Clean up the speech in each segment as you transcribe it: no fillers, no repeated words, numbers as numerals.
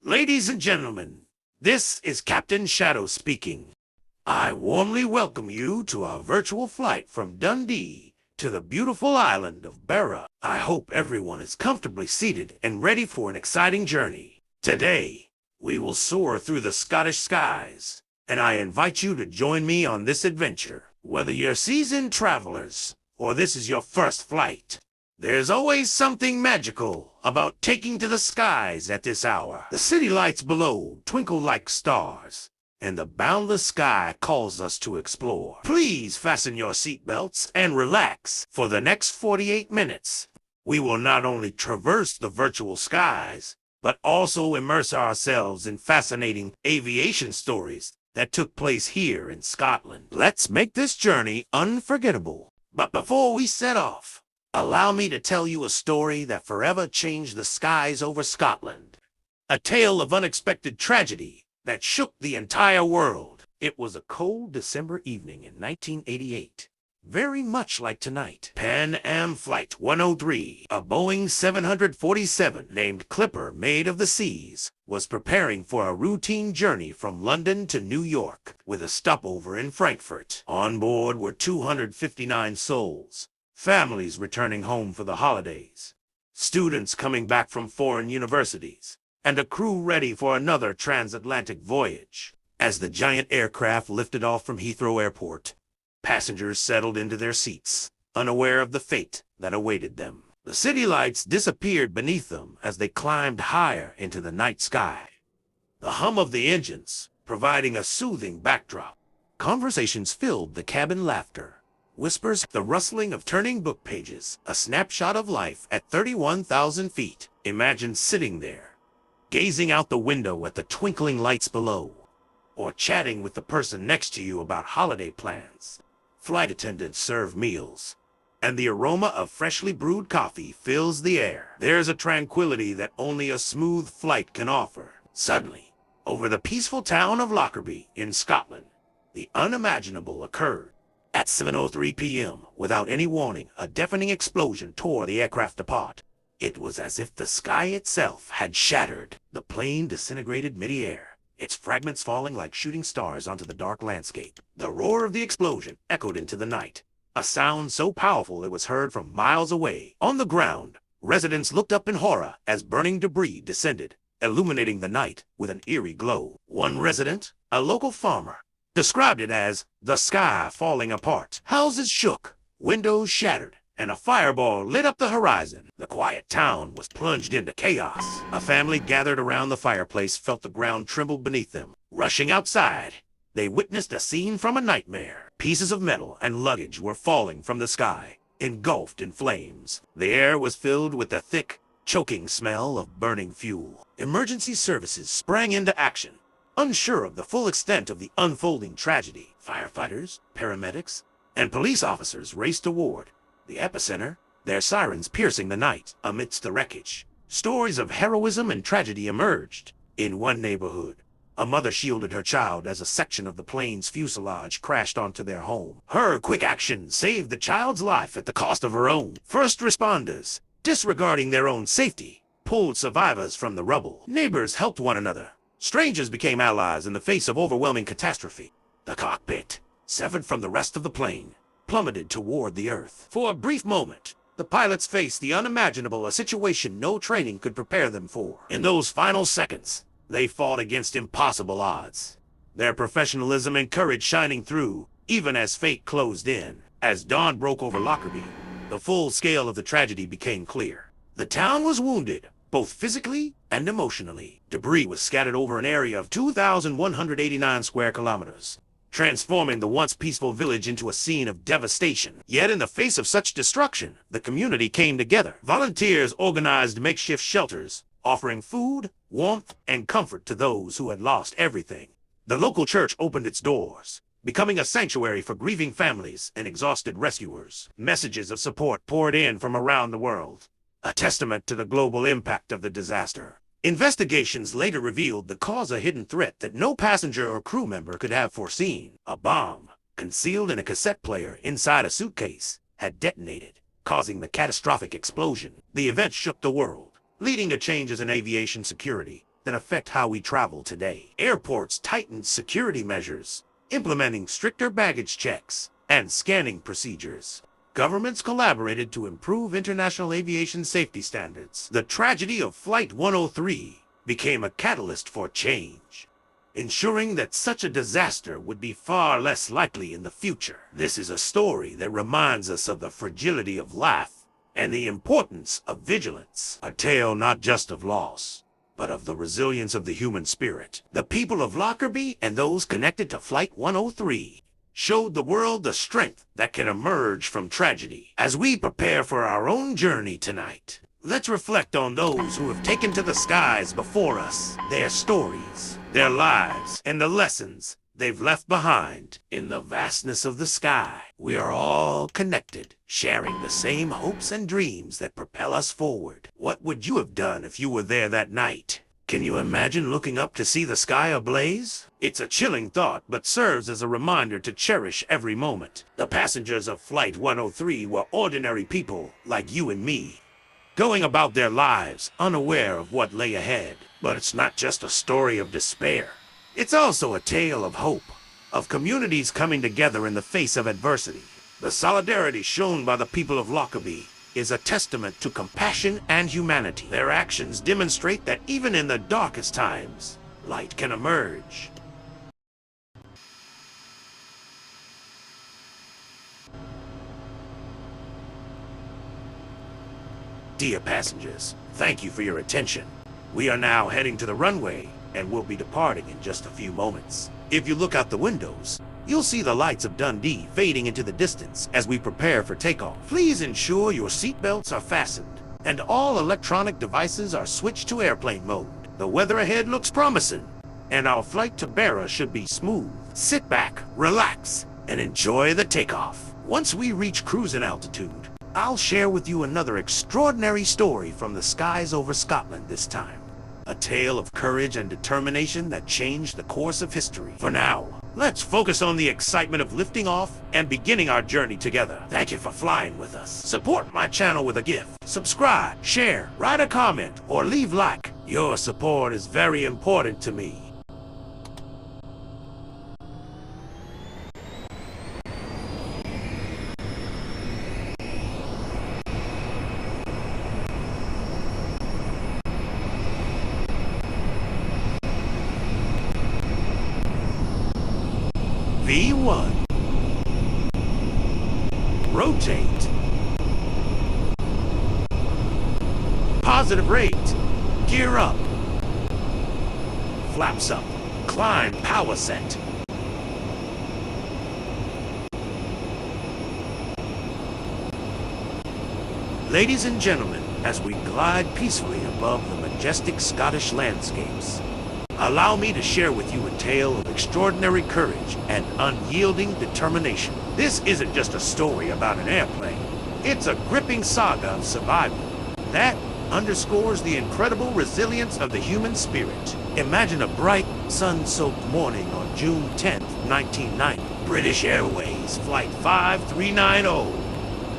Ladies and gentlemen, this is Captain Shadow speaking. I warmly welcome you to our virtual flight from Dundee to the beautiful island of Barra. I hope everyone is comfortably seated and ready for an exciting journey. Today, we will soar through the Scottish skies, and I invite you to join me on this adventure. Whether you're seasoned travelers or this is your first flight, there's always something magical about taking to the skies at this hour. The city lights below twinkle like stars, and the boundless sky calls us to explore. Please fasten your seatbelts and relax. For the next 48 minutes, we will not only traverse the virtual skies, but also immerse ourselves in fascinating aviation stories that took place here in Scotland. Let's make this journey unforgettable. But before we set off, allow me to tell you a story that forever changed the skies over Scotland. A tale of unexpected tragedy that shook the entire world. It was a cold December evening in 1988. Very much like tonight. Pan Am Flight 103, a Boeing 747 named Clipper made of the seas, was preparing for a routine journey from London to New York, with a stopover in Frankfurt. On board were 259 souls, families returning home for the holidays, students coming back from foreign universities, and a crew ready for another transatlantic voyage. As the giant aircraft lifted off from Heathrow Airport, passengers settled into their seats, unaware of the fate that awaited them. The city lights disappeared beneath them as they climbed higher into the night sky, the hum of the engines providing a soothing backdrop. Conversations filled the cabin, laughter, whispers, the rustling of turning book pages, a snapshot of life at 31,000 feet. Imagine sitting there, gazing out the window at the twinkling lights below, or chatting with the person next to you about holiday plans. Flight attendants serve meals, and the aroma of freshly brewed coffee fills the air. There's a tranquility that only a smooth flight can offer. Suddenly, over the peaceful town of Lockerbie in Scotland, the unimaginable occurred. At 7:03 p.m., without any warning, a deafening explosion tore the aircraft apart. It was as if the sky itself had shattered. The plane disintegrated mid-air, its fragments falling like shooting stars onto the dark landscape. The roar of the explosion echoed into the night, a sound so powerful it was heard from miles away. On the ground, residents looked up in horror as burning debris descended, illuminating the night with an eerie glow. One resident, a local farmer, described it as the sky falling apart. Houses shook, windows shattered, and a fireball lit up the horizon. The quiet town was plunged into chaos. A family gathered around the fireplace felt the ground tremble beneath them. Rushing outside, they witnessed a scene from a nightmare. Pieces of metal and luggage were falling from the sky, engulfed in flames. The air was filled with the thick, choking smell of burning fuel. Emergency services sprang into action, unsure of the full extent of the unfolding tragedy. Firefighters, paramedics, and police officers raced toward the epicenter, their sirens piercing the night. Amidst the wreckage, stories of heroism and tragedy emerged. In one neighborhood, a mother shielded her child as a section of the plane's fuselage crashed onto their home. Her quick action saved the child's life at the cost of her own. First responders, disregarding their own safety, pulled survivors from the rubble. Neighbors helped one another. Strangers became allies in the face of overwhelming catastrophe. The cockpit, severed from the rest of the plane, plummeted toward the earth. For a brief moment, the pilots faced the unimaginable, a situation no training could prepare them for. In those final seconds, they fought against impossible odds, their professionalism and courage shining through, even as fate closed in. As dawn broke over Lockerbie, the full scale of the tragedy became clear. The town was wounded, both physically and emotionally. Debris was scattered over an area of 2,189 square kilometers, transforming the once peaceful village into a scene of devastation. Yet in the face of such destruction, the community came together. Volunteers organized makeshift shelters, offering food, warmth, and comfort to those who had lost everything. The local church opened its doors, becoming a sanctuary for grieving families and exhausted rescuers. Messages of support poured in from around the world, a testament to the global impact of the disaster. Investigations later revealed the cause, a hidden threat that no passenger or crew member could have foreseen. A bomb, concealed in a cassette player inside a suitcase, had detonated, causing the catastrophic explosion. The event shook the world, leading to changes in aviation security. that affect how we travel today. Airports tightened security measures, implementing stricter baggage checks and scanning procedures. Governments collaborated to improve international aviation safety standards. The tragedy of Flight 103 became a catalyst for change, ensuring that such a disaster would be far less likely in the future. This is a story that reminds us of the fragility of life and the importance of vigilance. A tale not just of loss, but of the resilience of the human spirit. The people of Lockerbie and those connected to Flight 103 showed the world the strength that can emerge from tragedy. As we prepare for our own journey tonight, let's reflect on those who have taken to the skies before us, their stories, their lives, and the lessons they've left behind. In the vastness of the sky, we are all connected, sharing the same hopes and dreams that propel us forward. What would you have done if you were there that night? Can you imagine looking up to see the sky ablaze? It's a chilling thought, but serves as a reminder to cherish every moment. The passengers of Flight 103 were ordinary people like you and me, going about their lives unaware of what lay ahead. But it's not just a story of despair. It's also a tale of hope, of communities coming together in the face of adversity. The solidarity shown by the people of Lockerbie is a testament to compassion and humanity. Their actions demonstrate that even in the darkest times, light can emerge. Dear passengers, thank you for your attention. We are now heading to the runway and will be departing in just a few moments. If you look out the windows, you'll see the lights of Dundee fading into the distance as we prepare for takeoff. Please ensure your seatbelts are fastened and all electronic devices are switched to airplane mode. The weather ahead looks promising, and our flight to Barra should be smooth. Sit back, relax, and enjoy the takeoff. Once we reach cruising altitude, I'll share with you another extraordinary story from the skies over Scotland this time. A tale of courage and determination that changed the course of history. For now, let's focus on the excitement of lifting off and beginning our journey together. Thank you for flying with us. Support my channel with a gift. Subscribe, share, write a comment, or leave like. Your support is very important to me. V1. Rotate. Positive rate. Gear up. Flaps up. Climb power set. Ladies and gentlemen, as we glide peacefully above the majestic Scottish landscapes, allow me to share with you a tale of extraordinary courage and unyielding determination. This isn't just a story about an airplane. It's a gripping saga of survival that underscores the incredible resilience of the human spirit. Imagine a bright, sun-soaked morning on June 10th, 1990. British Airways Flight 5390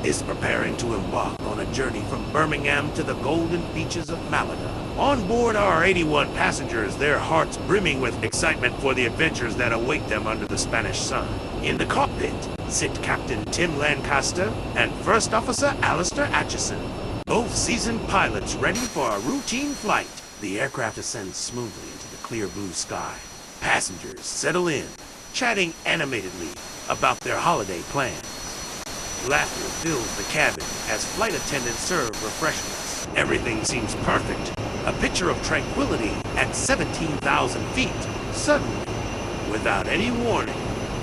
is preparing to embark on a journey from Birmingham to the golden beaches of Malaga. On board are 81 passengers, their hearts brimming with excitement for the adventures that await them under the Spanish sun. In the cockpit sit Captain Tim Lancaster and First Officer Alistair Atchison, both seasoned pilots ready for a routine flight. The aircraft ascends smoothly into the clear blue sky. Passengers settle in, chatting animatedly about their holiday plans. Laughter fills the cabin as flight attendants serve refreshments. Everything seems perfect. A picture of tranquility at 17,000 feet. Suddenly, without any warning,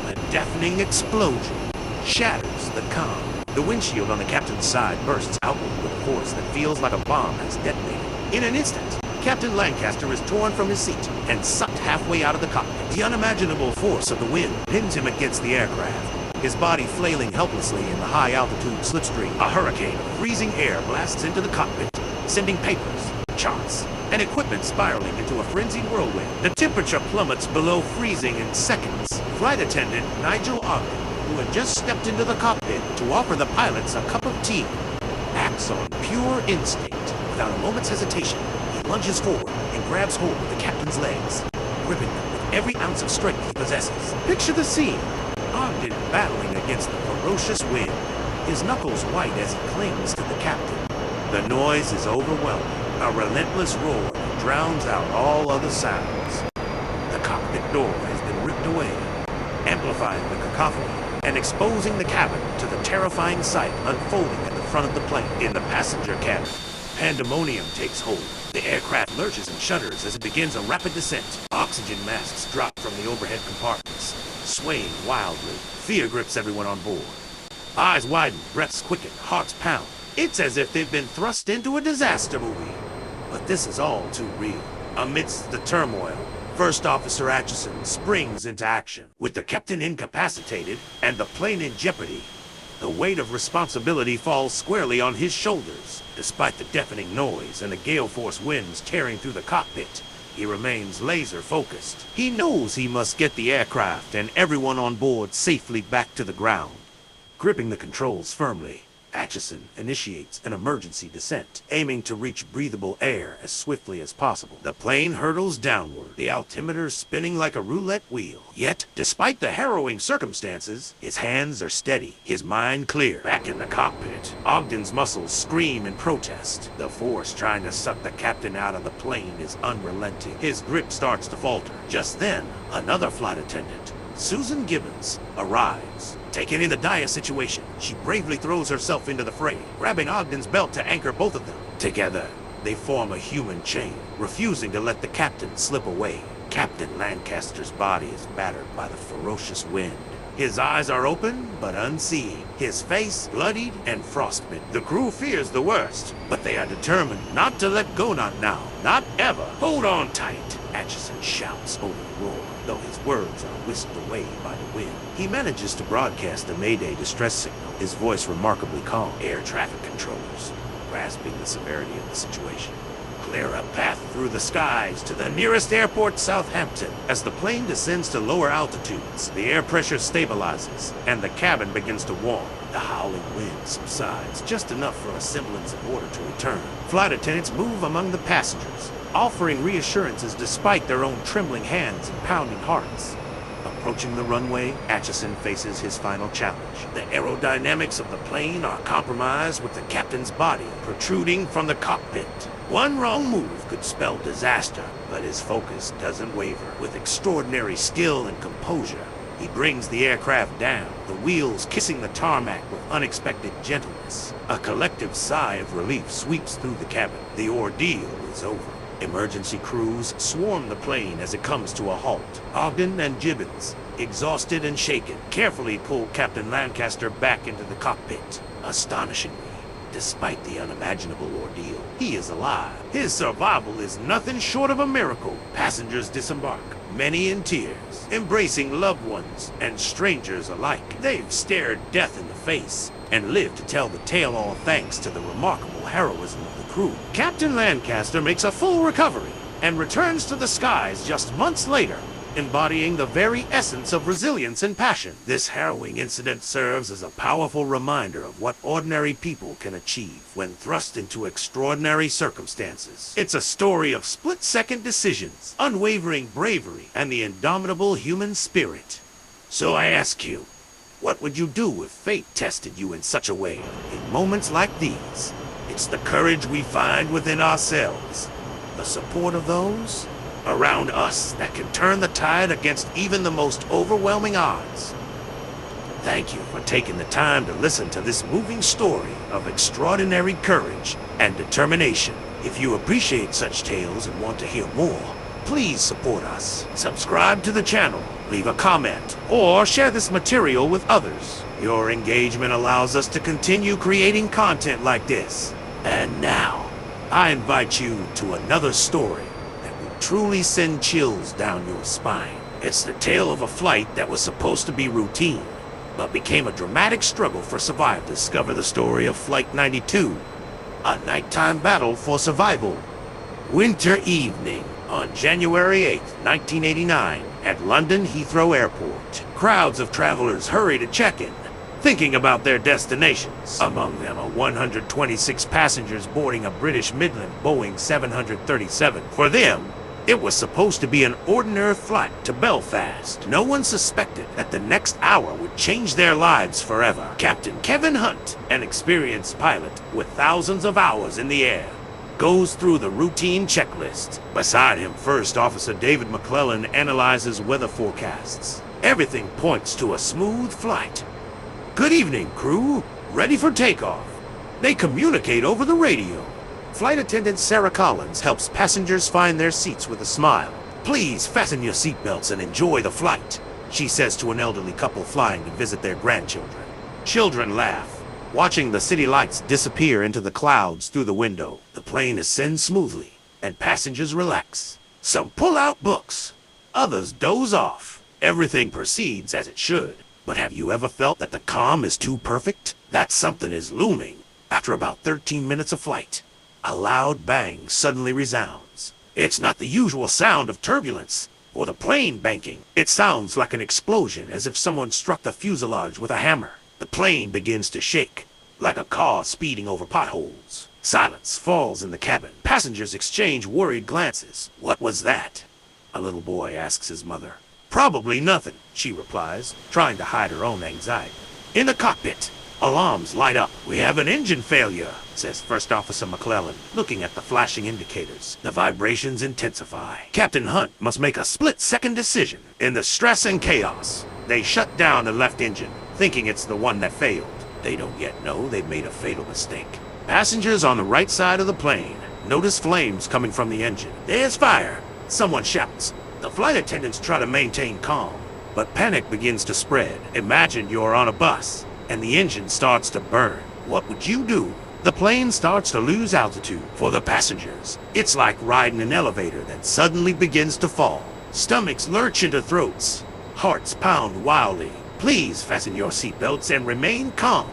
a deafening explosion shatters the calm. The windshield on the captain's side bursts outward with a force that feels like a bomb has detonated. In an instant, Captain Lancaster is torn from his seat and sucked halfway out of the cockpit. The unimaginable force of the wind pins him against the aircraft, his body flailing helplessly in the high-altitude slipstream. A hurricane of freezing air blasts into the cockpit, sending papers, charts, and equipment spiraling into a frenzied whirlwind. The temperature plummets below freezing in seconds. Flight attendant Nigel Ogden, who had just stepped into the cockpit to offer the pilots a cup of tea, acts on pure instinct. Without a moment's hesitation, he lunges forward and grabs hold of the captain's legs, gripping them with every ounce of strength he possesses. Picture the scene. Ogden battling against the ferocious wind, his knuckles white as he clings to the captain. The noise is overwhelming, a relentless roar that drowns out all other sounds. The cockpit door has been ripped away, amplifying the cacophony and exposing the cabin to the terrifying sight unfolding at the front of the plane. In the passenger cabin, pandemonium takes hold. The aircraft lurches and shudders as it begins a rapid descent. Oxygen masks drop from the overhead compartments, swaying wildly. Fear grips everyone on board. Eyes widen, breaths quicken, hearts pound. It's as if they've been thrust into a disaster movie. But this is all too real. Amidst the turmoil, First Officer Atchison springs into action. With the captain incapacitated and the plane in jeopardy, the weight of responsibility falls squarely on his shoulders. Despite the deafening noise and the gale-force winds tearing through the cockpit, he remains laser-focused. He knows he must get the aircraft and everyone on board safely back to the ground. Gripping the controls firmly, Atchison initiates an emergency descent, aiming to reach breathable air as swiftly as possible. The plane hurtles downward, the altimeter spinning like a roulette wheel. Yet, despite the harrowing circumstances, his hands are steady, his mind clear. Back in the cockpit, Ogden's muscles scream in protest. The force trying to suck the captain out of the plane is unrelenting. His grip starts to falter. Just then, another flight attendant, Susan Gibbons, arrives. Taken in the dire situation, she bravely throws herself into the fray, grabbing Ogden's belt to anchor both of them. Together, they form a human chain, refusing to let the captain slip away. Captain Lancaster's body is battered by the ferocious wind. His eyes are open, but unseeing. His face bloodied and frostbitten. The crew fears the worst, but they are determined not to let go, not now, not ever. Hold on tight, Atchison shouts over the roar, though his words are whisked away by the wind. He manages to broadcast a Mayday distress signal, his voice remarkably calm. Air traffic controllers, grasping the severity of the situation, clear a path through the skies to the nearest airport, Southampton. As the plane descends to lower altitudes, the air pressure stabilizes, and the cabin begins to warm. The howling wind subsides just enough for a semblance of order to return. Flight attendants move among the passengers, offering reassurances despite their own trembling hands and pounding hearts. Approaching the runway, Atchison faces his final challenge. The aerodynamics of the plane are compromised with the captain's body protruding from the cockpit. One wrong move could spell disaster, but his focus doesn't waver. With extraordinary skill and composure, he brings the aircraft down, the wheels kissing the tarmac with unexpected gentleness. A collective sigh of relief sweeps through the cabin. The ordeal is over. Emergency crews swarm the plane as it comes to a halt. Ogden and Gibbons, exhausted and shaken, carefully pull Captain Lancaster back into the cockpit. Astonishingly, despite the unimaginable ordeal, he is alive. His survival is nothing short of a miracle. Passengers disembark, many in tears, embracing loved ones and strangers alike. They've stared death in the face and lived to tell the tale, all thanks to the remarkable heroism of the crew. Captain Lancaster makes a full recovery and returns to the skies just months later, embodying the very essence of resilience and passion. This harrowing incident serves as a powerful reminder of what ordinary people can achieve when thrust into extraordinary circumstances. It's a story of split-second decisions, unwavering bravery, and the indomitable human spirit. So I ask you, what would you do if fate tested you in such a way? In moments like these, it's the courage we find within ourselves, the support of those around us that can turn the tide against even the most overwhelming odds. Thank you for taking the time to listen to this moving story of extraordinary courage and determination. If you appreciate such tales and want to hear more, please support us. Subscribe to the channel, leave a comment, or share this material with others. Your engagement allows us to continue creating content like this. And now, I invite you to another story that will truly send chills down your spine. It's the tale of a flight that was supposed to be routine, but became a dramatic struggle for survival. Discover the story of Flight 92, a nighttime battle for survival. Winter evening on January 8, 1989, at London Heathrow Airport. Crowds of travelers hurry to check in, thinking about their destinations. Among them are 126 passengers boarding a British Midland Boeing 737. For them, it was supposed to be an ordinary flight to Belfast. No one suspected that the next hour would change their lives forever. Captain Kevin Hunt, an experienced pilot with thousands of hours in the air, goes through the routine checklist. Beside him, First Officer David McClellan analyzes weather forecasts. Everything points to a smooth flight. Good evening, crew. Ready for takeoff. They communicate over the radio. Flight attendant Sarah Collins helps passengers find their seats with a smile. Please fasten your seatbelts and enjoy the flight, she says to an elderly couple flying to visit their grandchildren. Children laugh, watching the city lights disappear into the clouds through the window. The plane ascends smoothly, and passengers relax. Some pull out books, others doze off. Everything proceeds as it should. But have you ever felt that the calm is too perfect? That something is looming. After about 13 minutes of flight, a loud bang suddenly resounds. It's not the usual sound of turbulence or the plane banking. It sounds like an explosion, as if someone struck the fuselage with a hammer. The plane begins to shake, like a car speeding over potholes. Silence falls in the cabin. Passengers exchange worried glances. What was that? A little boy asks his mother. Probably nothing, she replies, trying to hide her own anxiety. In the cockpit, alarms light up. We have an engine failure, says First Officer McClellan, looking at the flashing indicators. The vibrations intensify. Captain Hunt must make a split-second decision. In the stress and chaos, they shut down the left engine, thinking it's the one that failed. They don't yet know they've made a fatal mistake. Passengers on the right side of the plane notice flames coming from the engine. There's fire, someone shouts. The flight attendants try to maintain calm, but panic begins to spread. Imagine you're on a bus, and the engine starts to burn. What would you do? The plane starts to lose altitude. For the passengers, it's like riding an elevator that suddenly begins to fall. Stomachs lurch into throats. Hearts pound wildly. Please fasten your seatbelts and remain calm,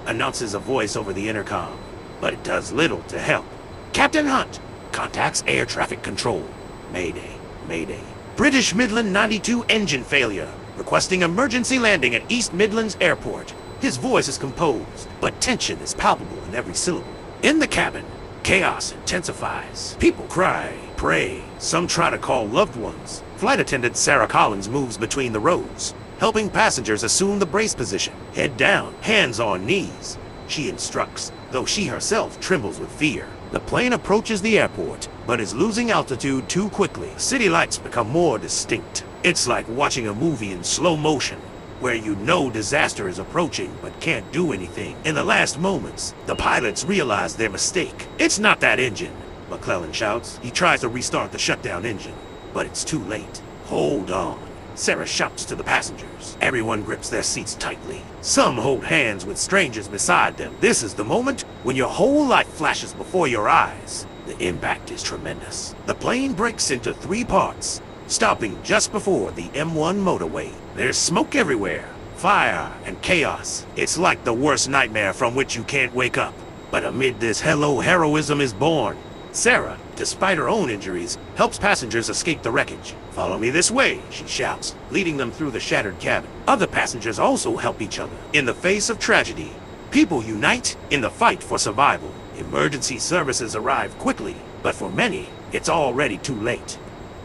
announces a voice over the intercom. But it does little to help. Captain Hunt contacts air traffic control. Mayday. Mayday. British Midland 92 engine failure. Requesting emergency landing at East Midlands Airport. His voice is composed, but tension is palpable in every syllable. In the cabin, chaos intensifies. People cry, pray. Some try to call loved ones. Flight attendant Sarah Collins moves between the rows, helping passengers assume the brace position. Head down, hands on knees. She instructs, though she herself trembles with fear. The plane approaches the airport, but is losing altitude too quickly. City lights become more distinct. It's like watching a movie in slow motion, where you know disaster is approaching but can't do anything. In the last moments, the pilots realize their mistake. It's not that engine, McClellan shouts. He tries to restart the shutdown engine, but it's too late. Hold on, Sarah shouts to the passengers. Everyone grips their seats tightly. Some hold hands with strangers beside them. This is the moment when your whole life flashes before your eyes. The impact is tremendous. The plane breaks into 3 parts, stopping just before the M1 motorway. There's smoke everywhere, fire and chaos. It's like the worst nightmare from which you can't wake up. But amid this, heroism is born. Sarah, despite her own injuries, helps passengers escape the wreckage. Follow me this way, she shouts, leading them through the shattered cabin. Other passengers also help each other. In the face of tragedy, people unite in the fight for survival. Emergency services arrive quickly, but for many, it's already too late.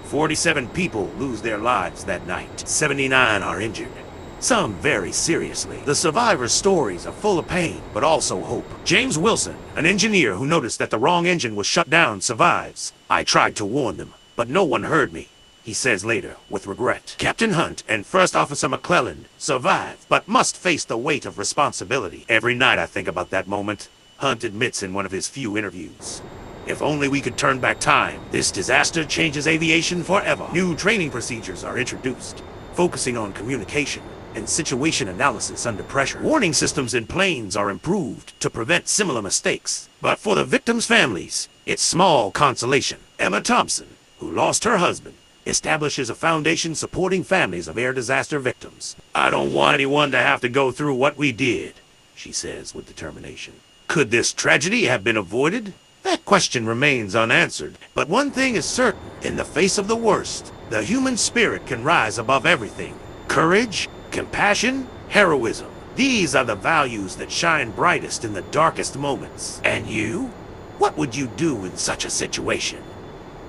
47 people lose their lives that night. 79 are injured, some very seriously. The survivors' stories are full of pain, but also hope. James Wilson, an engineer who noticed that the wrong engine was shut down, survives. I tried to warn them, but no one heard me, he says later, with regret. Captain Hunt and First Officer McClellan survive, but must face the weight of responsibility. Every night I think about that moment, Hunt admits in one of his few interviews. If only we could turn back time. This disaster changes aviation forever. New training procedures are introduced, focusing on communication and situation analysis under pressure. Warning systems in planes are improved to prevent similar mistakes. But for the victims' families, it's small consolation. Emma Thompson, who lost her husband, establishes a foundation supporting families of air disaster victims. I don't want anyone to have to go through what we did, she says with determination. Could this tragedy have been avoided? That question remains unanswered. But one thing is certain. In the face of the worst, the human spirit can rise above everything. Courage, compassion, heroism. These are the values that shine brightest in the darkest moments. And you? What would you do in such a situation?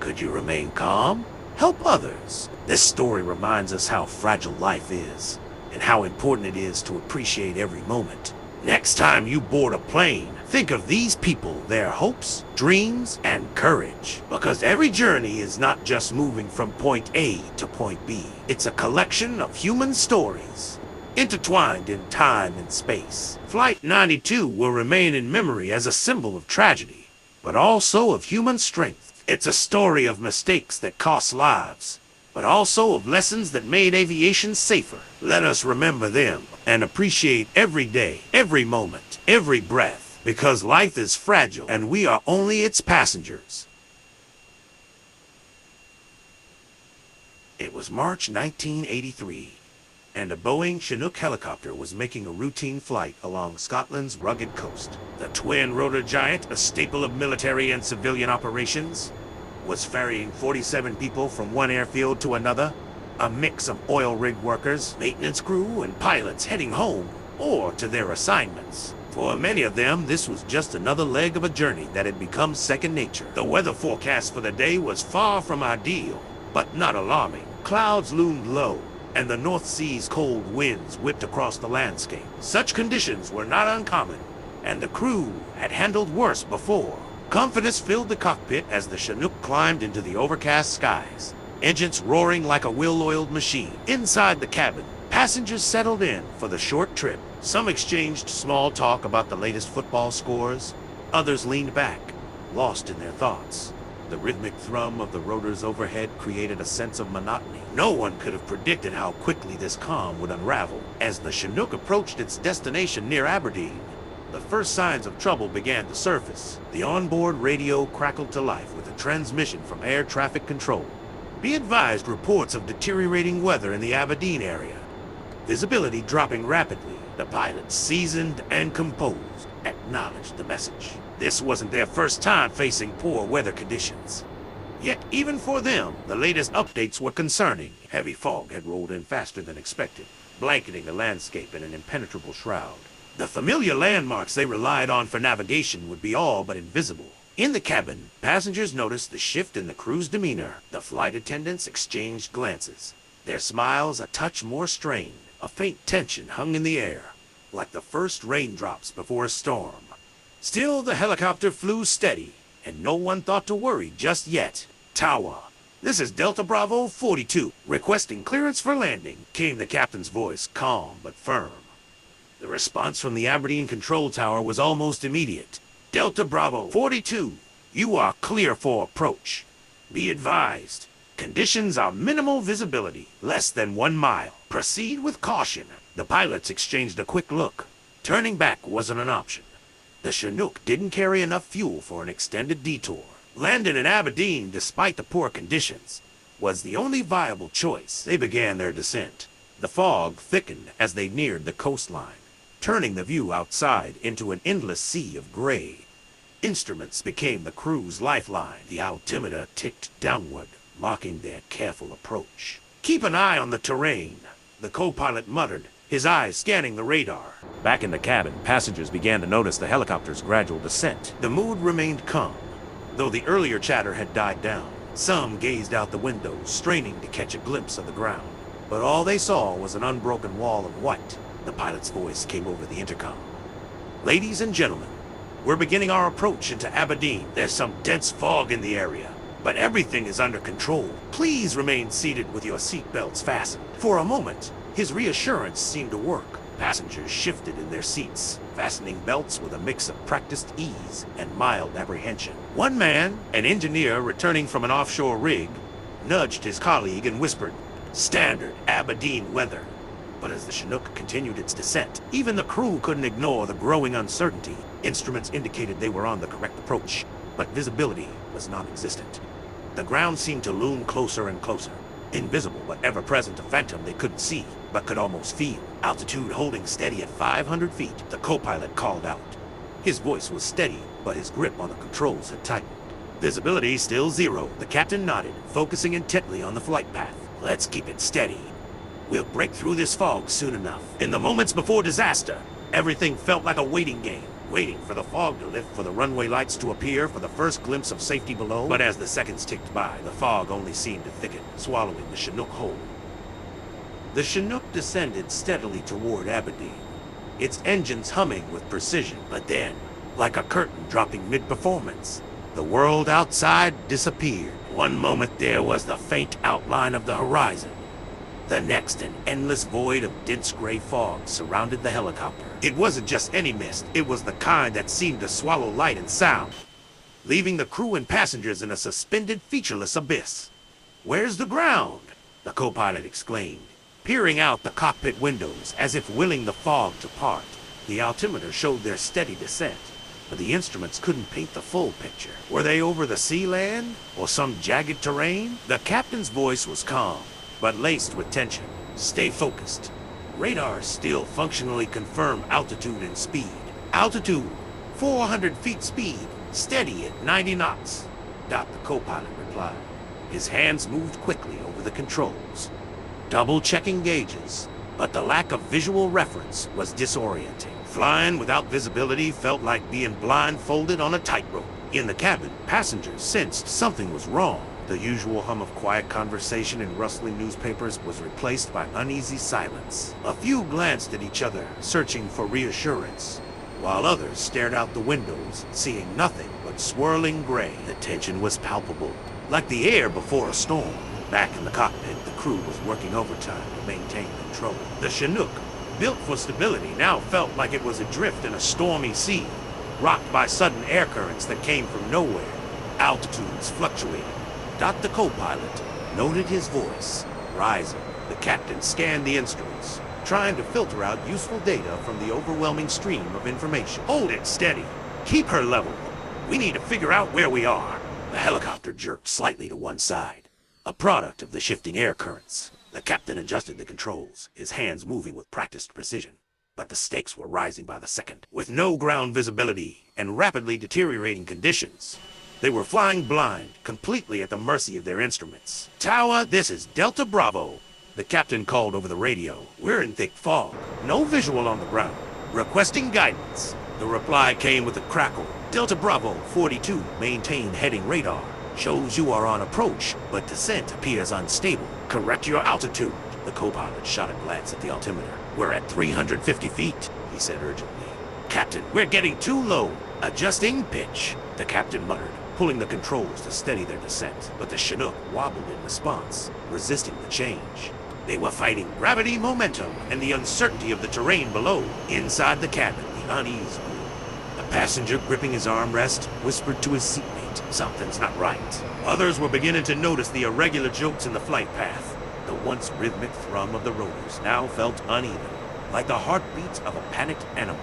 Could you remain calm? Help others? This story reminds us how fragile life is, and how important it is to appreciate every moment. Next time you board a plane, think of these people, their hopes, dreams, and courage. Because every journey is not just moving from point A to point B. It's a collection of human stories, intertwined in time and space. Flight 92 will remain in memory as a symbol of tragedy, but also of human strength. It's a story of mistakes that cost lives, but also of lessons that made aviation safer. Let us remember them and appreciate every day, every moment, every breath, because life is fragile and we are only its passengers. It was March 1983, and a Boeing Chinook helicopter was making a routine flight along Scotland's rugged coast. The twin-rotor giant, a staple of military and civilian operations, was ferrying 47 people from one airfield to another, a mix of oil rig workers, maintenance crew, and pilots heading home or to their assignments. For many of them, this was just another leg of a journey that had become second nature. The weather forecast for the day was far from ideal, but not alarming. Clouds loomed low, and the North Sea's cold winds whipped across the landscape. Such conditions were not uncommon, and the crew had handled worse before. Confidence filled the cockpit as the Chinook climbed into the overcast skies, engines roaring like a well-oiled machine. Inside the cabin, passengers settled in for the short trip. Some exchanged small talk about the latest football scores. Others leaned back, lost in their thoughts. The rhythmic thrum of the rotors overhead created a sense of monotony. No one could have predicted how quickly this calm would unravel. As the Chinook approached its destination near Aberdeen, the first signs of trouble began to surface. The onboard radio crackled to life with a transmission from air traffic control. Be advised, reports of deteriorating weather in the Aberdeen area. Visibility dropping rapidly. The pilots, seasoned and composed, acknowledged the message. This wasn't their first time facing poor weather conditions. Yet even for them, the latest updates were concerning. Heavy fog had rolled in faster than expected, blanketing the landscape in an impenetrable shroud. The familiar landmarks they relied on for navigation would be all but invisible. In the cabin, passengers noticed the shift in the crew's demeanor. The flight attendants exchanged glances, their smiles a touch more strained. A faint tension hung in the air, like the first raindrops before a storm. Still, the helicopter flew steady, and no one thought to worry just yet. Tower, this is Delta Bravo 42, requesting clearance for landing, came the captain's voice, calm but firm. The response from the Aberdeen control tower was almost immediate. Delta Bravo 42, you are clear for approach. Be advised, conditions are minimal visibility, less than 1 mile. Proceed with caution. The pilots exchanged a quick look. Turning back wasn't an option. The Chinook didn't carry enough fuel for an extended detour. Landing in Aberdeen, despite the poor conditions, was the only viable choice. They began their descent. The fog thickened as they neared the coastline, turning the view outside into an endless sea of gray. Instruments became the crew's lifeline. The altimeter ticked downward, marking their careful approach. Keep an eye on the terrain, the co-pilot muttered, his eyes scanning the radar. Back in the cabin, passengers began to notice the helicopter's gradual descent. The mood remained calm, though the earlier chatter had died down. Some gazed out the windows, straining to catch a glimpse of the ground. But all they saw was an unbroken wall of white. The pilot's voice came over the intercom. Ladies and gentlemen, we're beginning our approach into Aberdeen. There's some dense fog in the area, but everything is under control. Please remain seated with your seatbelts fastened. For a moment, his reassurance seemed to work. Passengers shifted in their seats, fastening belts with a mix of practiced ease and mild apprehension. One man, an engineer returning from an offshore rig, nudged his colleague and whispered, "Standard Aberdeen weather." But as the Chinook continued its descent, even the crew couldn't ignore the growing uncertainty. Instruments indicated they were on the correct approach, but visibility was non-existent. The ground seemed to loom closer and closer, invisible but ever-present, a phantom they couldn't see, but could almost feel. Altitude holding steady at 500 feet, the co-pilot called out. His voice was steady, but his grip on the controls had tightened. Visibility still zero. The captain nodded, focusing intently on the flight path. Let's keep it steady. We'll break through this fog soon enough. In the moments before disaster, everything felt like a waiting game. Waiting for the fog to lift, for the runway lights to appear, for the first glimpse of safety below. But as the seconds ticked by, the fog only seemed to thicken, swallowing the Chinook whole. The Chinook descended steadily toward Aberdeen, its engines humming with precision. But then, like a curtain dropping mid-performance, the world outside disappeared. One moment there was the faint outline of the horizon. The next, an endless void of dense gray fog surrounded the helicopter. It wasn't just any mist, it was the kind that seemed to swallow light and sound, leaving the crew and passengers in a suspended, featureless abyss. "Where's the ground?" the co-pilot exclaimed, peering out the cockpit windows as if willing the fog to part. The altimeter showed their steady descent, but the instruments couldn't paint the full picture. Were they over the sea land, or some jagged terrain? The captain's voice was calm, but laced with tension. "Stay focused. Radars still functionally confirm altitude and speed. Altitude, 400 feet speed, steady at 90 knots. The co-pilot replied. His hands moved quickly over the controls, double-checking gauges, but the lack of visual reference was disorienting. Flying without visibility felt like being blindfolded on a tightrope. In the cabin, passengers sensed something was wrong. The usual hum of quiet conversation and rustling newspapers was replaced by uneasy silence. A few glanced at each other, searching for reassurance, while others stared out the windows, seeing nothing but swirling gray. The tension was palpable, like the air before a storm. Back in the cockpit, the crew was working overtime to maintain control. The Chinook, built for stability, now felt like it was adrift in a stormy sea, rocked by sudden air currents that came from nowhere. Altitudes fluctuated. The co-pilot noted his voice rising. The captain scanned the instruments, trying to filter out useful data from the overwhelming stream of information. "Hold it steady. Keep her level. We need to figure out where we are." The helicopter jerked slightly to one side, a product of the shifting air currents. The captain adjusted the controls, his hands moving with practiced precision. But the stakes were rising by the second. With no ground visibility and rapidly deteriorating conditions, they were flying blind, completely at the mercy of their instruments. "Tower, this is Delta Bravo," the captain called over the radio. "We're in thick fog. No visual on the ground. Requesting guidance." The reply came with a crackle. "Delta Bravo 42, maintain heading radar. Shows you are on approach, but descent appears unstable. Correct your altitude." The co-pilot shot a glance at the altimeter. "We're at 350 feet, he said urgently. "Captain, we're getting too low. Adjusting pitch," the captain muttered, pulling the controls to steady their descent. But the Chinook wobbled in response, resisting the change. They were fighting gravity, momentum, and the uncertainty of the terrain below. Inside the cabin, the unease grew. A passenger gripping his armrest whispered to his seatmate, "Something's not right." Others were beginning to notice the irregular jolts in the flight path. The once rhythmic thrum of the rotors now felt uneven, like the heartbeats of a panicked animal.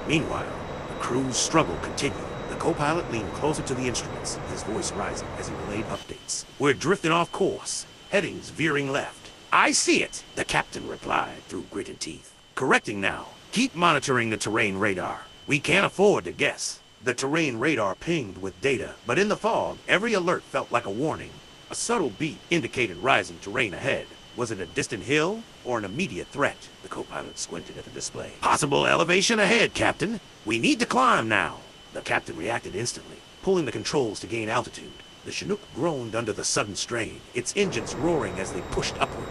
Meanwhile, the crew's struggle continued. The co-pilot leaned closer to the instruments, his voice rising as he relayed updates. "We're drifting off course. Headings veering left." "I see it," the captain replied through gritted teeth. "Correcting now. Keep monitoring the terrain radar. We can't afford to guess." The terrain radar pinged with data, but in the fog, every alert felt like a warning. A subtle beep indicated rising terrain ahead. Was it a distant hill or an immediate threat? The co-pilot squinted at the display. "Possible elevation ahead, Captain. We need to climb now." The captain reacted instantly, pulling the controls to gain altitude. The Chinook groaned under the sudden strain, its engines roaring as they pushed upward.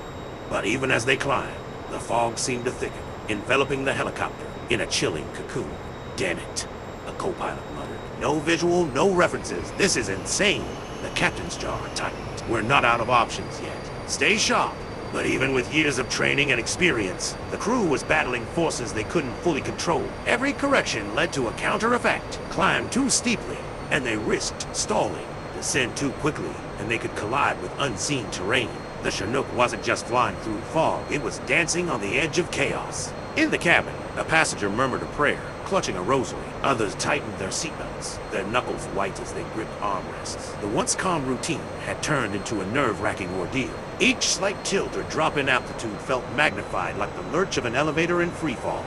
But even as they climbed, the fog seemed to thicken, enveloping the helicopter in a chilling cocoon. "Damn it," the co-pilot muttered. "No visual, no references. This is insane." The captain's jaw tightened. "We're not out of options yet. Stay sharp." But even with years of training and experience, the crew was battling forces they couldn't fully control. Every correction led to a counter effect. Climb too steeply, and they risked stalling. Descend too quickly, and they could collide with unseen terrain. The Chinook wasn't just flying through fog, it was dancing on the edge of chaos. In the cabin, a passenger murmured a prayer, clutching a rosary. Others tightened their seatbelts, their knuckles white as they gripped armrests. The once calm routine had turned into a nerve-wracking ordeal. Each slight tilt or drop in altitude felt magnified like the lurch of an elevator in freefall.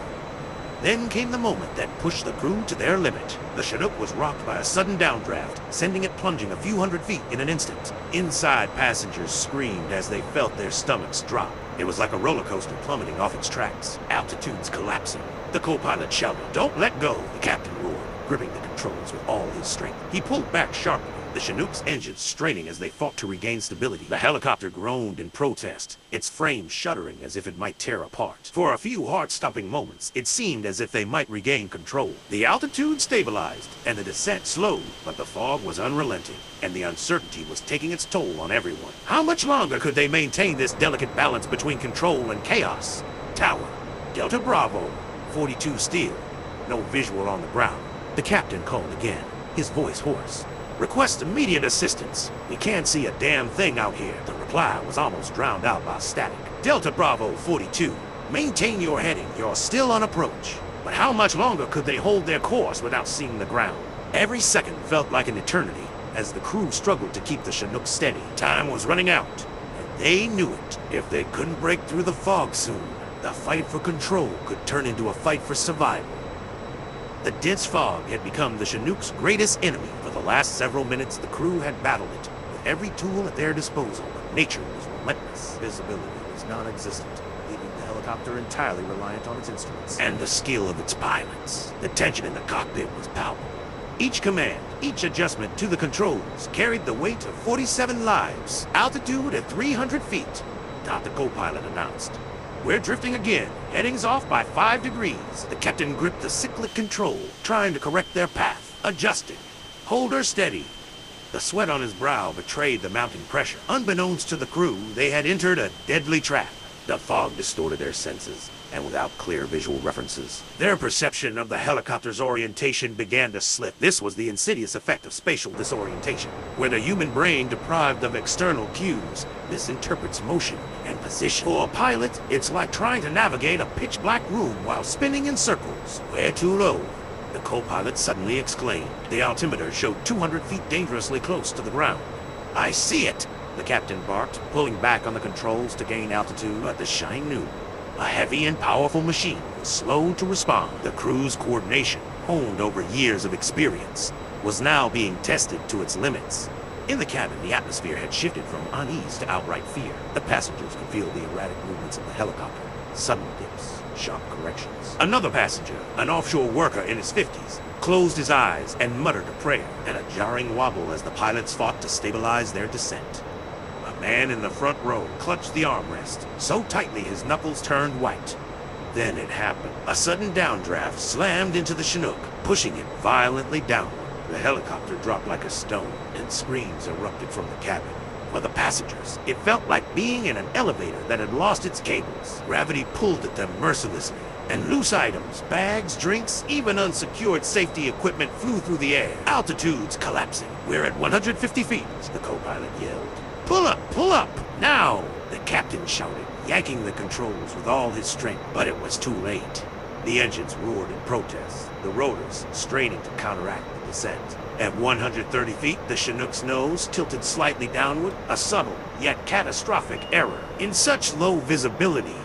Then came the moment that pushed the crew to their limit. The Chinook was rocked by a sudden downdraft, sending it plunging a few hundred feet in an instant. Inside, passengers screamed as they felt their stomachs drop. It was like a roller coaster plummeting off its tracks, altitudes collapsing. The co-pilot shouted, "Don't let go!" The captain roared, gripping the controls with all his strength. He pulled back sharply, the Chinook's engines straining as they fought to regain stability. The helicopter groaned in protest, its frame shuddering as if it might tear apart. For a few heart-stopping moments, it seemed as if they might regain control. The altitude stabilized, and the descent slowed, but the fog was unrelenting, and the uncertainty was taking its toll on everyone. How much longer could they maintain this delicate balance between control and chaos? Tower, Delta Bravo, 42 still. No visual on the ground. The captain called again, his voice hoarse. "Request immediate assistance. We can't see a damn thing out here." The reply was almost drowned out by static. "Delta Bravo 42, maintain your heading. You're still on approach." But how much longer could they hold their course without seeing the ground? Every second felt like an eternity as the crew struggled to keep the Chinook steady. Time was running out, and they knew it. If they couldn't break through the fog soon, the fight for control could turn into a fight for survival. The dense fog had become the Chinook's greatest enemy. For the last several minutes, the crew had battled it with every tool at their disposal, but nature was relentless. Visibility was non-existent, leaving the helicopter entirely reliant on its instruments and the skill of its pilots. The tension in the cockpit was palpable. Each command, each adjustment to the controls carried the weight of 47 lives. Altitude at 300 feet, the co-pilot announced. "We're drifting again. Heading's off by 5 degrees. The captain gripped the cyclic control, trying to correct their path. Adjusting. "Hold her steady." The sweat on his brow betrayed the mounting pressure. Unbeknownst to the crew, they had entered a deadly trap. The fog distorted their senses, and without clear visual references, their perception of the helicopter's orientation began to slip. This was the insidious effect of spatial disorientation, where the human brain, deprived of external cues, misinterprets motion and position. For a pilot, it's like trying to navigate a pitch-black room while spinning in circles. "We're too low," the co-pilot suddenly exclaimed. The altimeter showed 200 feet dangerously close to the ground. "I see it," the captain barked, pulling back on the controls to gain altitude. But the Shine knew. A heavy and powerful machine was slow to respond. The crew's coordination, honed over years of experience, was now being tested to its limits. In the cabin, the atmosphere had shifted from unease to outright fear. The passengers could feel the erratic movements of the helicopter, sudden dips, sharp corrections. Another passenger, an offshore worker in his 50s, closed his eyes and muttered a prayer, and a jarring wobble as the pilots fought to stabilize their descent. A man in the front row clutched the armrest so tightly his knuckles turned white. Then it happened. A sudden downdraft slammed into the Chinook, pushing it violently downward. The helicopter dropped like a stone, and screams erupted from the cabin. For the passengers, it felt like being in an elevator that had lost its cables. Gravity pulled at them mercilessly, and loose items, bags, drinks, even unsecured safety equipment flew through the air. Altitudes collapsing. "We're at 150 feet, the co-pilot yelled. "Pull up, pull up, now!" the captain shouted, yanking the controls with all his strength. But it was too late. The engines roared in protest, the rotors straining to counteract the descent. At 130 feet, the Chinook's nose tilted slightly downward, a subtle yet catastrophic error. In such low visibility,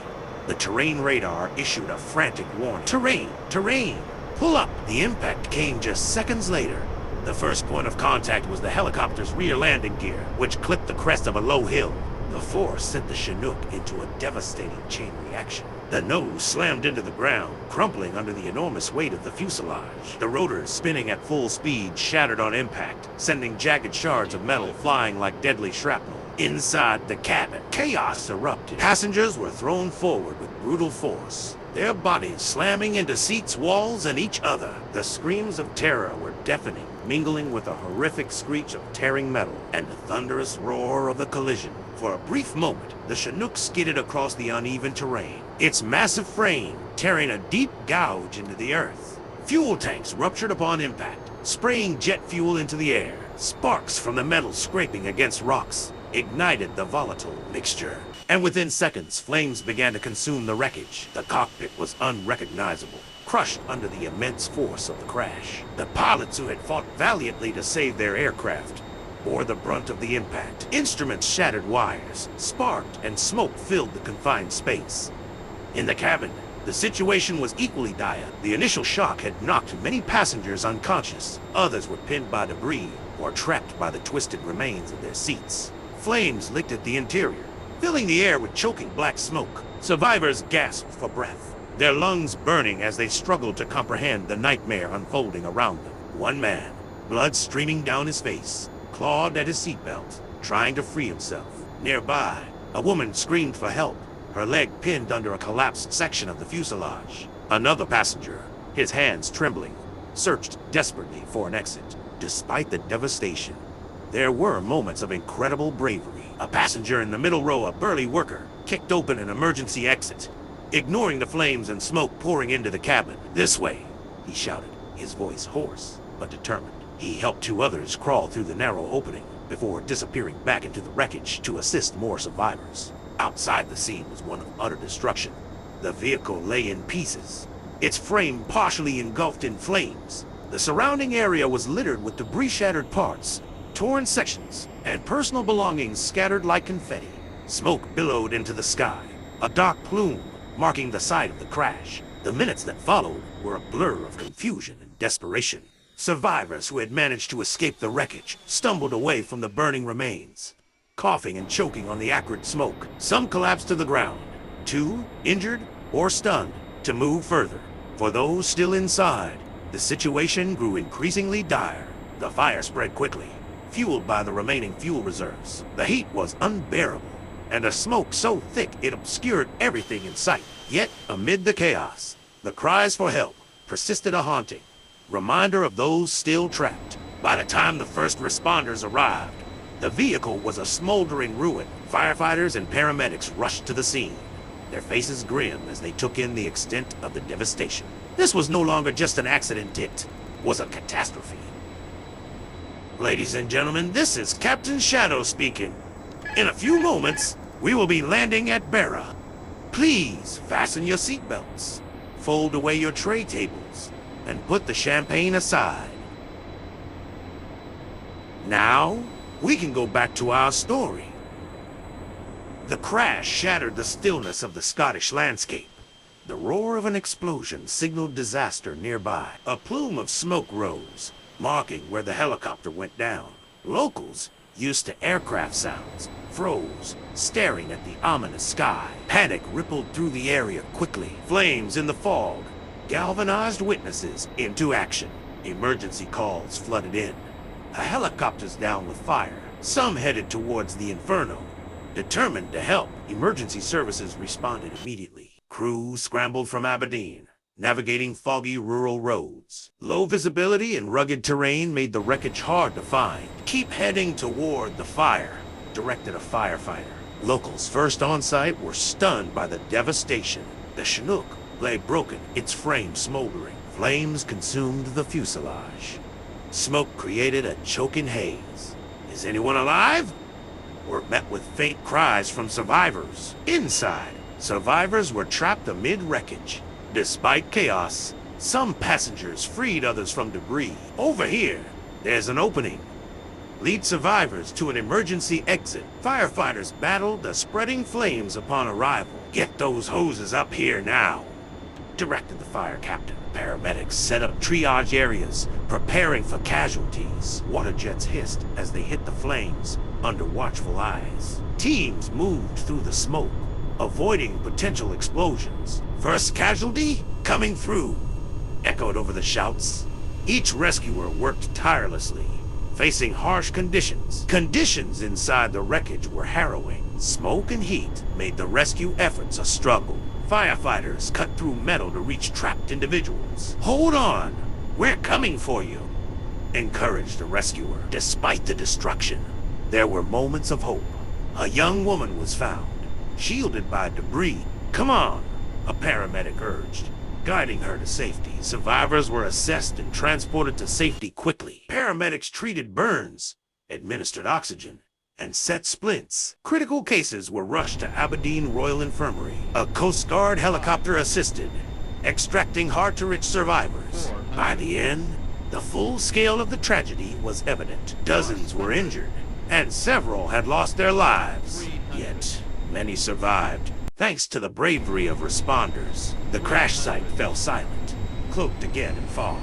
the terrain radar issued a frantic warning. "Terrain! Terrain! Pull up!" The impact came just seconds later. The first point of contact was the helicopter's rear landing gear, which clipped the crest of a low hill. The force sent the Chinook into a devastating chain reaction. The nose slammed into the ground, crumpling under the enormous weight of the fuselage. The rotors, spinning at full speed, shattered on impact, sending jagged shards of metal flying like deadly shrapnel. Inside the cabin, chaos erupted. Passengers were thrown forward with brutal force, their bodies slamming into seats, walls, and each other. The screams of terror were deafening, mingling with a horrific screech of tearing metal and the thunderous roar of the collision. For a brief moment, the Chinook skidded across the uneven terrain, its massive frame tearing a deep gouge into the earth. Fuel tanks ruptured upon impact, spraying jet fuel into the air. Sparks from the metal scraping against rocks ignited the volatile mixture. And within seconds, flames began to consume the wreckage. The cockpit was unrecognizable, crushed under the immense force of the crash. The pilots who had fought valiantly to save their aircraft bore the brunt of the impact. Instruments shattered, wires sparked, and smoke filled the confined space. In the cabin, The situation was equally dire. The initial shock had knocked many passengers unconscious. Others were pinned by debris or trapped by the twisted remains of their seats. Flames licked at the interior, filling the air with choking black smoke. Survivors gasped for breath, their lungs burning as they struggled to comprehend the nightmare unfolding around them. One man, blood streaming down his face, clawed at his seatbelt, trying to free himself. Nearby, a woman screamed for help, her leg pinned under a collapsed section of the fuselage. Another passenger, his hands trembling, searched desperately for an exit. Despite the devastation, there were moments of incredible bravery. A passenger in the middle row, a burly worker, kicked open an emergency exit, ignoring the flames and smoke pouring into the cabin. "This way," he shouted, his voice hoarse but determined. He helped two others crawl through the narrow opening before disappearing back into the wreckage to assist more survivors. Outside, the scene was one of utter destruction. The vehicle lay in pieces, its frame partially engulfed in flames. The surrounding area was littered with debris-shattered parts, torn sections, and personal belongings scattered like confetti. Smoke billowed into the sky, a dark plume marking the site of the crash. The minutes that followed were a blur of confusion and desperation. Survivors who had managed to escape the wreckage stumbled away from the burning remains, coughing and choking on the acrid smoke. Some collapsed to the ground, two injured or stunned to move further. For those still inside, the situation grew increasingly dire. The fire spread quickly, fueled by the remaining fuel reserves. The heat was unbearable, and the smoke so thick it obscured everything in sight. Yet, amid the chaos, the cries for help persisted, a haunting reminder of those still trapped. By the time the first responders arrived, the vehicle was a smoldering ruin. Firefighters and paramedics rushed to the scene, their faces grim as they took in the extent of the devastation. This was no longer just an accident, it was a catastrophe. Ladies and gentlemen, this is Captain Shadow speaking. In a few moments, we will be landing at Barra. Please fasten your seatbelts, fold away your tray tables, and put the champagne aside. Now, we can go back to our story. The crash shattered the stillness of the Scottish landscape. The roar of an explosion signaled disaster nearby. A plume of smoke rose, marking where the helicopter went down. Locals, used to aircraft sounds, froze, staring at the ominous sky. Panic rippled through the area quickly. Flames in the fog galvanized witnesses into action. Emergency calls flooded in. A helicopter's down with fire. Some headed towards the inferno. Determined to help, emergency services responded immediately. Crews scrambled from Aberdeen, navigating foggy rural roads. Low visibility and rugged terrain made the wreckage hard to find. "Keep heading toward the fire," directed a firefighter. Locals first on site were stunned by the devastation. The Chinook lay broken, its frame smoldering. Flames consumed the fuselage. Smoke created a choking haze. "Is anyone alive?" were met with faint cries from survivors. Inside, survivors were trapped amid wreckage. Despite chaos, some passengers freed others from debris. "Over here, there's an opening. Lead survivors to an emergency exit." Firefighters battled the spreading flames upon arrival. "Get those hoses up here now," directed the fire captain. Paramedics set up triage areas, preparing for casualties. Water jets hissed as they hit the flames under watchful eyes. Teams moved through the smoke, avoiding potential explosions. "First casualty coming through," echoed over the shouts. Each rescuer worked tirelessly, facing harsh conditions. Conditions inside the wreckage were harrowing. Smoke and heat made the rescue efforts a struggle. Firefighters cut through metal to reach trapped individuals. "Hold on, we're coming for you," encouraged the rescuer. Despite the destruction, there were moments of hope. A young woman was found, shielded by debris. "Come on," a paramedic urged, guiding her to safety. Survivors were assessed and transported to safety quickly. Paramedics treated burns, administered oxygen, and set splints. Critical cases were rushed to Aberdeen Royal Infirmary. A Coast Guard helicopter assisted, extracting hard-to-reach survivors. By the end, the full scale of the tragedy was evident. Dozens were injured, and several had lost their lives. Yet, many survived, Thanks to the bravery of responders, the crash site fell silent, cloaked again in fog.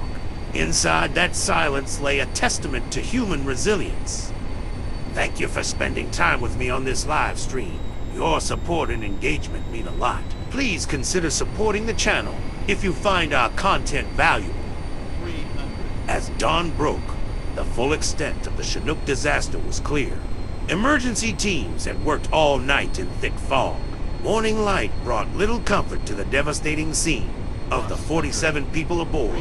Inside that silence lay a testament to human resilience. Thank you for spending time with me on this live stream. Your support and engagement mean a lot. Please consider supporting the channel if you find our content valuable. As dawn broke, the full extent of the Chinook disaster was clear. Emergency teams had worked all night in thick fog. Morning light brought little comfort to the devastating scene. Of the 47 people aboard,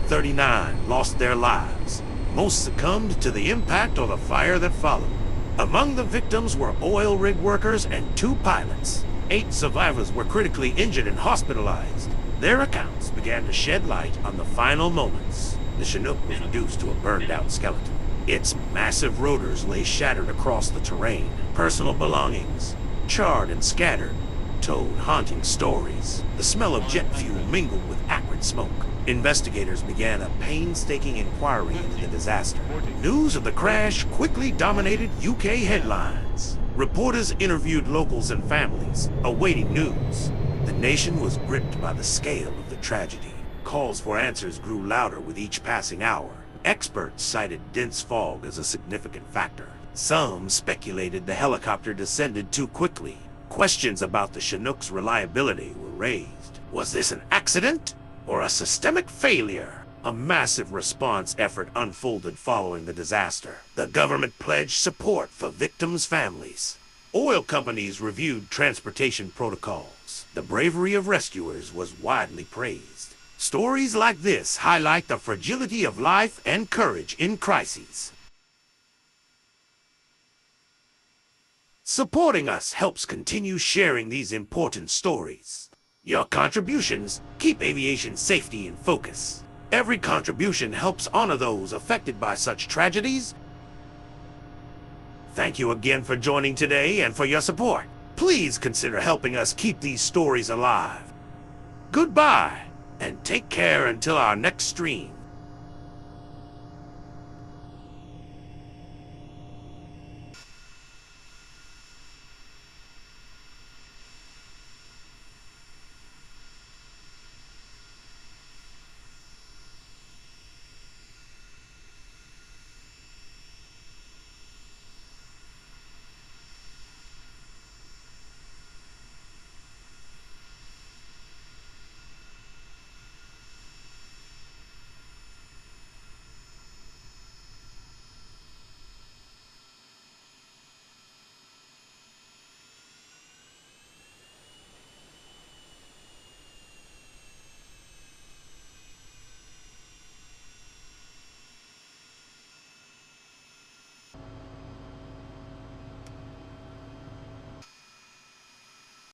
39 lost their lives. Most succumbed to the impact or the fire that followed. Among the victims were oil rig workers and 2 pilots. 8 survivors were critically injured and hospitalized. Their accounts began to shed light on the final moments. The Chinook was reduced to a burned-out skeleton. Its massive rotors lay shattered across the terrain. Personal belongings, charred and scattered, told haunting stories. The smell of jet fuel mingled with acrid smoke. Investigators began a painstaking inquiry into the disaster. News of the crash quickly dominated UK headlines. Reporters interviewed locals and families, awaiting news. The nation was gripped by the scale of the tragedy. Calls for answers grew louder with each passing hour. Experts cited dense fog as a significant factor. Some speculated the helicopter descended too quickly. Questions about the Chinook's reliability were raised. Was this an accident or a systemic failure? A massive response effort unfolded following the disaster. The government pledged support for victims' families. Oil companies reviewed transportation protocols. The bravery of rescuers was widely praised. Stories like this highlight the fragility of life and courage in crises. Supporting us helps continue sharing these important stories. Your contributions keep aviation safety in focus. Every contribution helps honor those affected by such tragedies. Thank you again for joining today and for your support. Please consider helping us keep these stories alive. Goodbye, and take care until our next stream.